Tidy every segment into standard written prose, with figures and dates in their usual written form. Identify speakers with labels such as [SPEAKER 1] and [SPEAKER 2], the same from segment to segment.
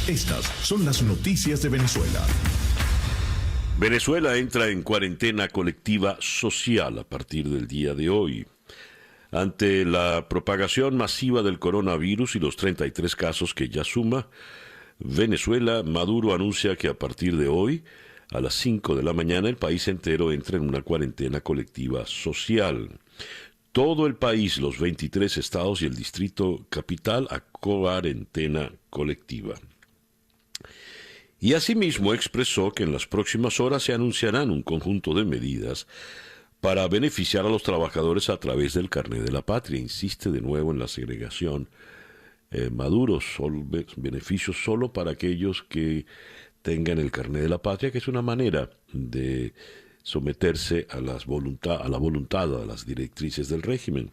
[SPEAKER 1] Estas son las noticias de Venezuela.
[SPEAKER 2] Venezuela entra en cuarentena colectiva social a partir del día de hoy. Ante la propagación masiva del coronavirus y los 33 casos que ya suma, Venezuela, Maduro anuncia que a partir de hoy, a las 5 de la mañana, el país entero entra en una cuarentena colectiva social. Todo el país, los 23 estados y el distrito capital, a cuarentena colectiva. Y asimismo expresó que en las próximas horas se anunciarán un conjunto de medidas para beneficiar a los trabajadores a través del carnet de la patria. Insiste de nuevo en la segregación. Maduro, beneficios solo para aquellos que tengan el carnet de la patria, que es una manera de someterse a la voluntad, a las directrices del régimen.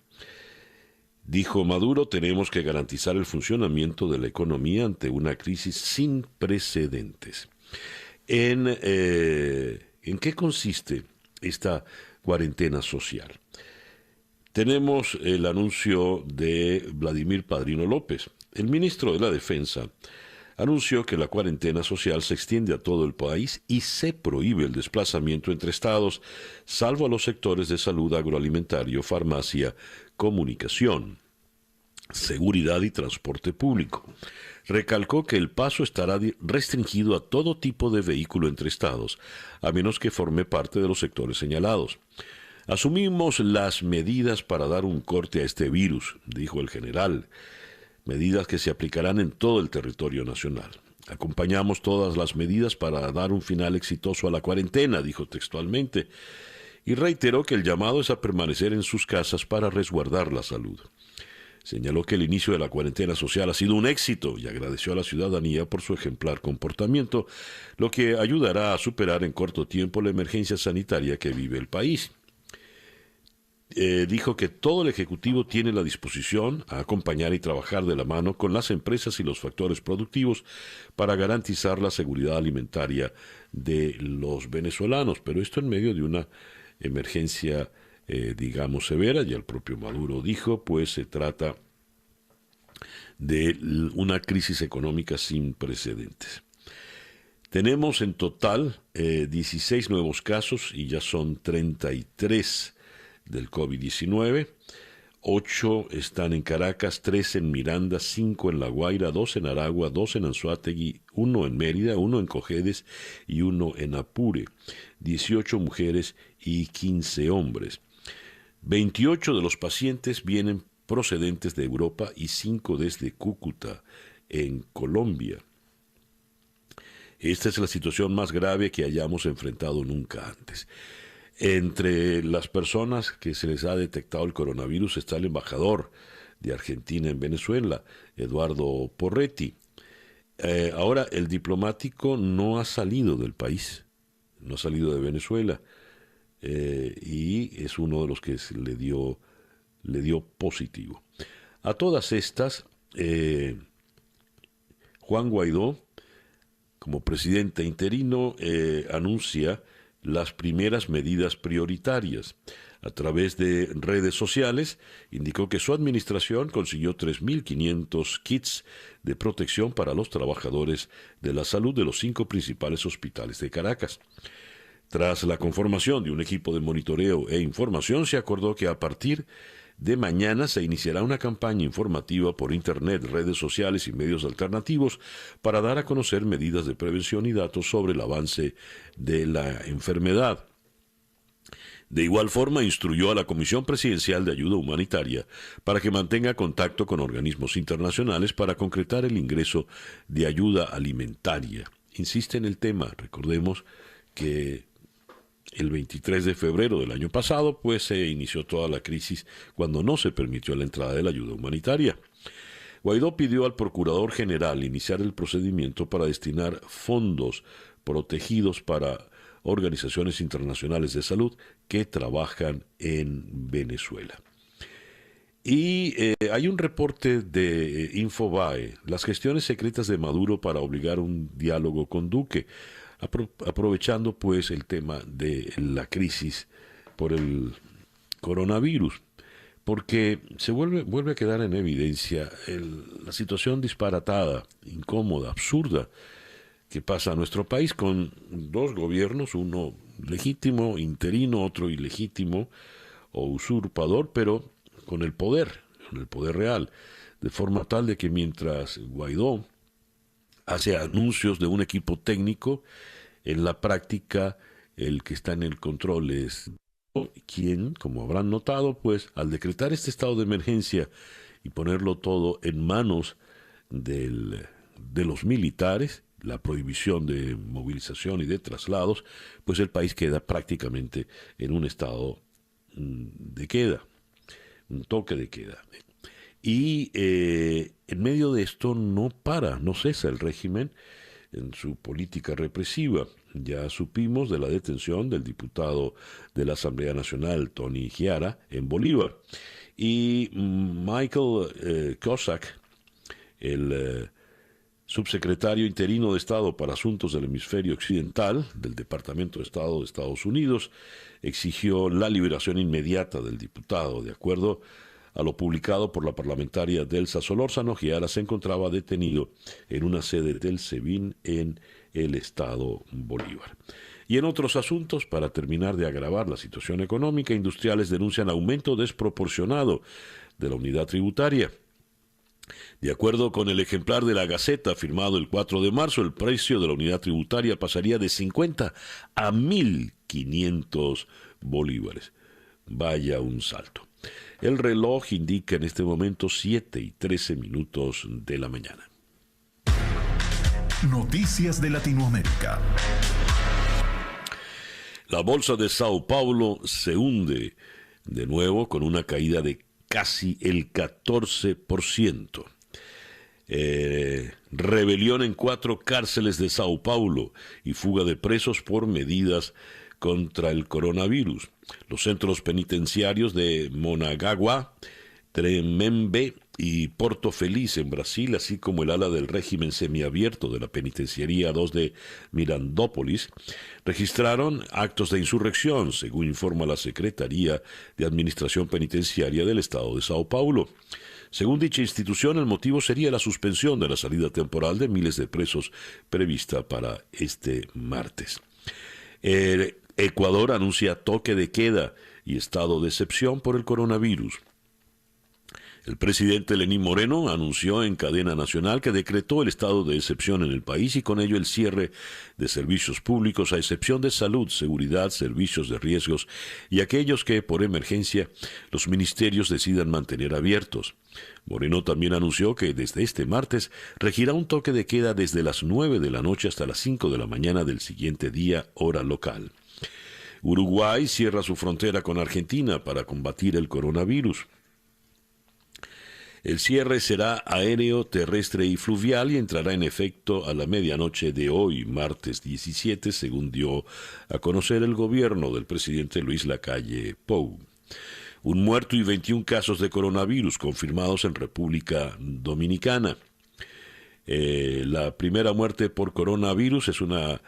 [SPEAKER 2] Dijo Maduro, tenemos que garantizar el funcionamiento de la economía ante una crisis sin precedentes. ¿En qué consiste esta cuarentena social? Tenemos el anuncio de Vladimir Padrino López. El ministro de la Defensa anunció que la cuarentena social se extiende a todo el país y se prohíbe el desplazamiento entre estados, salvo a los sectores de salud, agroalimentario, farmacia, comunicación, seguridad y transporte público. Recalcó que el paso estará restringido a todo tipo de vehículo entre estados, a menos que forme parte de los sectores señalados. Asumimos las medidas para dar un corte a este virus, dijo el general, medidas que se aplicarán en todo el territorio nacional. Acompañamos todas las medidas para dar un final exitoso a la cuarentena, dijo textualmente, y reiteró que el llamado es a permanecer en sus casas para resguardar la salud. Señaló que el inicio de la cuarentena social ha sido un éxito y agradeció a la ciudadanía por su ejemplar comportamiento, lo que ayudará a superar en corto tiempo la emergencia sanitaria que vive el país. Dijo que todo el Ejecutivo tiene la disposición a acompañar y trabajar de la mano con las empresas y los factores productivos para garantizar la seguridad alimentaria de los venezolanos, pero esto en medio de una emergencia digamos severa, ya el propio Maduro dijo, pues se trata de una crisis económica sin precedentes. Tenemos en total 16 nuevos casos y ya son 33 del COVID-19, 8 están en Caracas, 3 en Miranda, 5 en La Guaira, 2 en Aragua, 2 en Anzoátegui, 1 en Mérida, 1 en Cojedes y 1 en Apure, 18 mujeres y 15 hombres. 28 de los pacientes vienen procedentes de Europa y 5 desde Cúcuta, en Colombia. Esta es la situación más grave que hayamos enfrentado nunca antes. Entre las personas que se les ha detectado el coronavirus está el embajador de Argentina en Venezuela, Eduardo Porretti. Ahora, el diplomático no ha salido del país, no ha salido de Venezuela. Y es uno de los que le dio positivo. A todas estas, Juan Guaidó, como presidente interino, anuncia las primeras medidas prioritarias. A través de redes sociales, indicó que su administración consiguió 3.500 kits de protección para los trabajadores de la salud de los 5 principales hospitales de Caracas. Tras la conformación de un equipo de monitoreo e información, se acordó que a partir de mañana se iniciará una campaña informativa por Internet, redes sociales y medios alternativos para dar a conocer medidas de prevención y datos sobre el avance de la enfermedad. De igual forma, instruyó a la Comisión Presidencial de Ayuda Humanitaria para que mantenga contacto con organismos internacionales para concretar el ingreso de ayuda alimentaria. Insiste en el tema, recordemos que el 23 de febrero del año pasado, pues se inició toda la crisis cuando no se permitió la entrada de la ayuda humanitaria. Guaidó pidió al Procurador General iniciar el procedimiento para destinar fondos protegidos para organizaciones internacionales de salud que trabajan en Venezuela. Y hay un reporte de Infobae, las gestiones secretas de Maduro para obligar un diálogo con Duque, aprovechando pues el tema de la crisis por el coronavirus. porque vuelve a quedar en evidencia la situación disparatada, incómoda, absurda que pasa a nuestro país con dos gobiernos, uno legítimo, interino, otro ilegítimo o usurpador, pero con el poder real, de forma tal de que mientras Guaidó hace anuncios de un equipo técnico, en la práctica el que está en el control es quien, como habrán notado, pues al decretar este estado de emergencia y ponerlo todo en manos de los militares, la prohibición de movilización y de traslados, pues el país queda prácticamente en un estado de queda, un toque de queda. Y en medio de esto no cesa el régimen en su política represiva. Ya supimos de la detención del diputado de la Asamblea Nacional, Tony Giara, en Bolívar. Y Michael Cossack, el subsecretario interino de Estado para Asuntos del Hemisferio Occidental del Departamento de Estado de Estados Unidos, exigió la liberación inmediata del diputado. De acuerdo a lo publicado por la parlamentaria Delsa Solórzano, Giara se encontraba detenido en una sede del SEBIN en el estado Bolívar. Y en otros asuntos, para terminar de agravar la situación económica, industriales denuncian aumento desproporcionado de la unidad tributaria. De acuerdo con el ejemplar de la Gaceta firmado el 4 de marzo, el precio de la unidad tributaria pasaría de 50 a 1.500 bolívares. Vaya un salto. El reloj indica en este momento 7:13 de la mañana.
[SPEAKER 1] Noticias de Latinoamérica.
[SPEAKER 2] La bolsa de Sao Paulo se hunde de nuevo con una caída de casi el 14%. Rebelión en 4 cárceles de Sao Paulo y fuga de presos por medidas contra el coronavirus. Los centros penitenciarios de Monagaguá, Tremembe y Porto Feliz en Brasil, así como el ala del régimen semiabierto de la Penitenciaría 2 de Mirandópolis, registraron actos de insurrección, según informa la Secretaría de Administración Penitenciaria del Estado de Sao Paulo. Según dicha institución, el motivo sería la suspensión de la salida temporal de miles de presos prevista para este martes. Ecuador anuncia toque de queda y estado de excepción por el coronavirus. El presidente Lenín Moreno anunció en cadena nacional que decretó el estado de excepción en el país y con ello el cierre de servicios públicos a excepción de salud, seguridad, servicios de riesgos y aquellos que por emergencia los ministerios decidan mantener abiertos. Moreno también anunció que desde este martes regirá un toque de queda desde las 9 de la noche hasta las 5 de la mañana del siguiente día, hora local. Uruguay cierra su frontera con Argentina para combatir el coronavirus. El cierre será aéreo, terrestre y fluvial y entrará en efecto a la medianoche de hoy, martes 17, según dio a conocer el gobierno del presidente Luis Lacalle Pou. Un muerto y 21 casos de coronavirus confirmados en República Dominicana. La primera muerte por coronavirus es una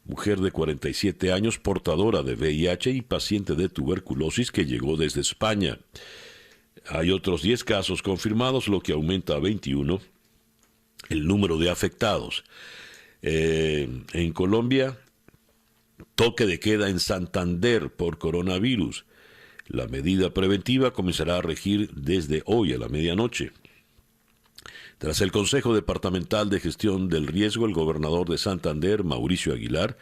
[SPEAKER 2] mujer de 47 años, portadora de VIH y paciente de tuberculosis que llegó desde España. Hay otros 10 casos confirmados, lo que aumenta a 21 el número de afectados. En Colombia, toque de queda en Santander por coronavirus. La medida preventiva comenzará a regir desde hoy a la medianoche. Tras el Consejo Departamental de Gestión del Riesgo, el gobernador de Santander, Mauricio Aguilar,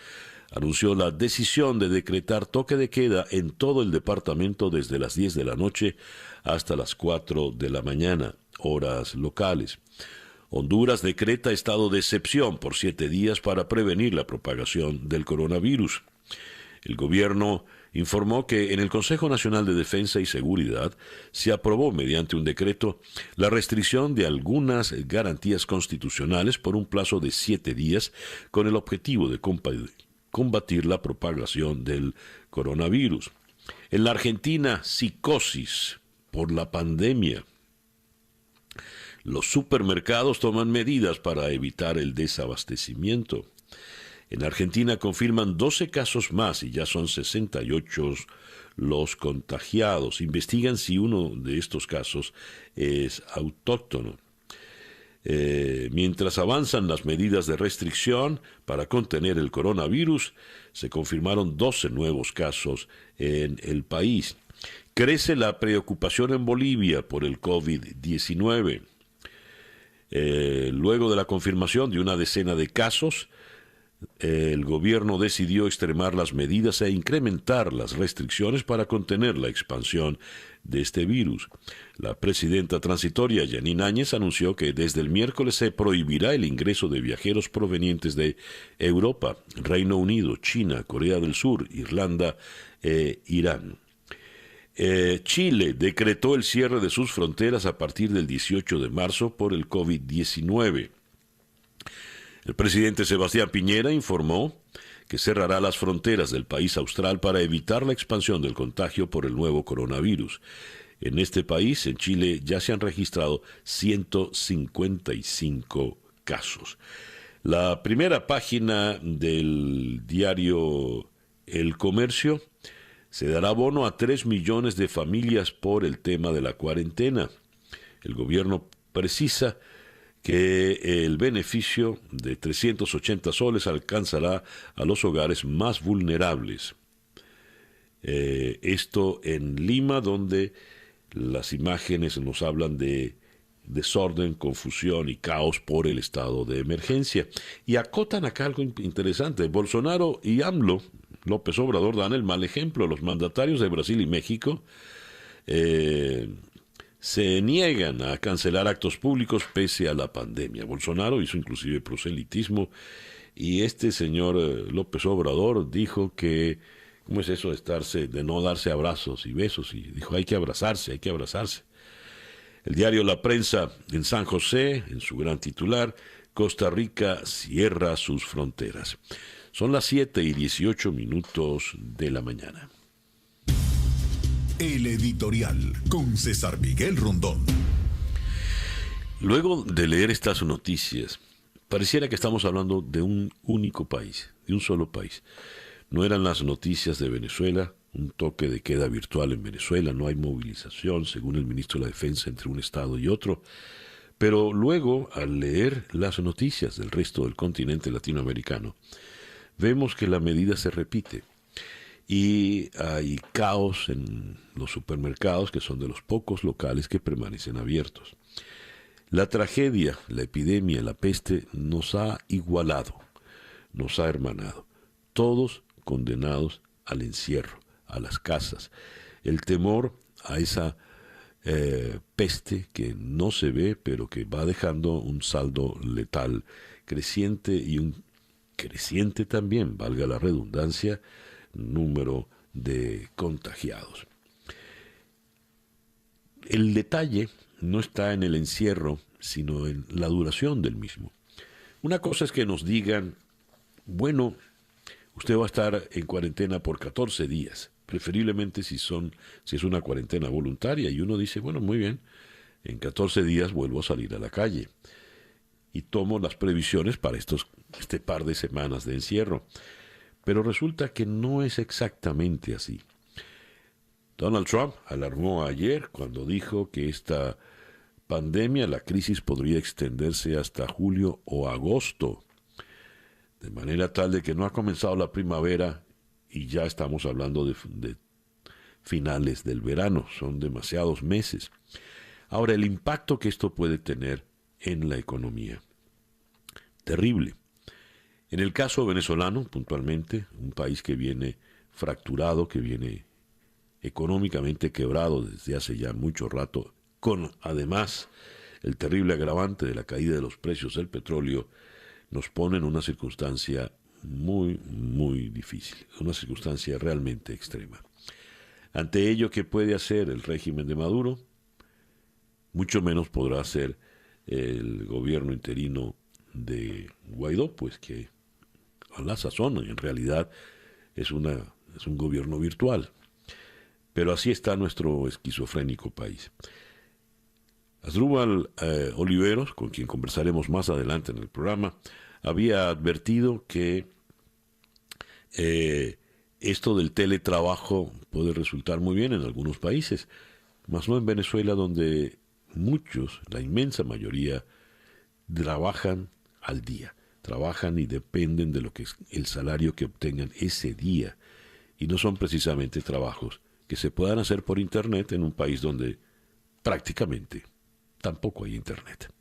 [SPEAKER 2] anunció la decisión de decretar toque de queda en todo el departamento desde las 10 de la noche hasta las 4 de la mañana, horas locales. Honduras decreta estado de excepción por 7 días para prevenir la propagación del coronavirus. El gobierno informó que en el Consejo Nacional de Defensa y Seguridad se aprobó mediante un decreto la restricción de algunas garantías constitucionales por un plazo de 7 días con el objetivo de combatir la propagación del coronavirus. En la Argentina, psicosis por la pandemia. Los supermercados toman medidas para evitar el desabastecimiento. En Argentina confirman 12 casos más y ya son 68 los contagiados. Investigan si uno de estos casos es autóctono. Mientras avanzan las medidas de restricción para contener el coronavirus, se confirmaron 12 nuevos casos en el país. Crece la preocupación en Bolivia por el COVID-19. Luego de la confirmación de una decena de casos, el gobierno decidió extremar las medidas e incrementar las restricciones para contener la expansión de este virus. La presidenta transitoria, Yanine Áñez, anunció que desde el miércoles se prohibirá el ingreso de viajeros provenientes de Europa, Reino Unido, China, Corea del Sur, Irlanda e Irán. Chile decretó el cierre de sus fronteras a partir del 18 de marzo por el COVID-19. El presidente Sebastián Piñera informó que cerrará las fronteras del país austral para evitar la expansión del contagio por el nuevo coronavirus. En este país, en Chile, ya se han registrado 155 casos. La primera página del diario El Comercio se dará bono a 3 millones de familias por el tema de la cuarentena. El gobierno precisa que el beneficio de 380 soles alcanzará a los hogares más vulnerables. Esto en Lima, donde las imágenes nos hablan de desorden, confusión y caos por el estado de emergencia. Y acotan acá algo interesante. Bolsonaro y AMLO, López Obrador, dan el mal ejemplo. Los mandatarios de Brasil y México se niegan a cancelar actos públicos pese a la pandemia. Bolsonaro hizo inclusive proselitismo y este señor López Obrador dijo que, ¿cómo es eso de no darse abrazos y besos? Y dijo, hay que abrazarse. El diario La Prensa en San José, en su gran titular, Costa Rica cierra sus fronteras. Son las 7:18 de la mañana.
[SPEAKER 1] El editorial con César Miguel Rondón.
[SPEAKER 2] Luego de leer estas noticias, pareciera que estamos hablando de un único país, de un solo país. No eran las noticias de Venezuela, un toque de queda virtual en Venezuela, no hay movilización, según el ministro de la Defensa, entre un estado y otro. Pero luego, al leer las noticias del resto del continente latinoamericano, vemos que la medida se repite. Y hay caos en los supermercados, que son de los pocos locales que permanecen abiertos. La tragedia, la epidemia, la peste nos ha igualado, nos ha hermanado. Todos condenados al encierro, a las casas. El temor a esa peste que no se ve, pero que va dejando un saldo letal creciente y un creciente también, valga la redundancia, número de contagiados. El detalle no está en el encierro, sino en la duración del mismo. Una cosa es que nos digan, bueno, usted va a estar en cuarentena por 14 días, preferiblemente si es una cuarentena voluntaria, y uno dice, bueno, muy bien, en 14 días vuelvo a salir a la calle y tomo las previsiones para este par de semanas de encierro. Pero resulta que no es exactamente así. Donald Trump alarmó ayer cuando dijo que esta pandemia, la crisis, podría extenderse hasta julio o agosto, de manera tal de que no ha comenzado la primavera y ya estamos hablando de finales del verano. Son demasiados meses. Ahora, el impacto que esto puede tener en la economía. Terrible. En el caso venezolano, puntualmente, un país que viene fracturado, que viene económicamente quebrado desde hace ya mucho rato, con además el terrible agravante de la caída de los precios del petróleo, nos pone en una circunstancia muy, muy difícil, una circunstancia realmente extrema. Ante ello, ¿qué puede hacer el régimen de Maduro? Mucho menos podrá hacer el gobierno interino de Guaidó, pues que a la sazón en realidad es un gobierno virtual. Pero así está nuestro esquizofrénico país. Asdrúbal Oliveros, con quien conversaremos más adelante en el programa, había advertido que esto del teletrabajo puede resultar muy bien en algunos países, mas no en Venezuela, donde muchos, la inmensa mayoría, trabajan al día, trabajan y dependen de lo que es el salario que obtengan ese día, y no son precisamente trabajos que se puedan hacer por internet en un país donde prácticamente tampoco hay internet.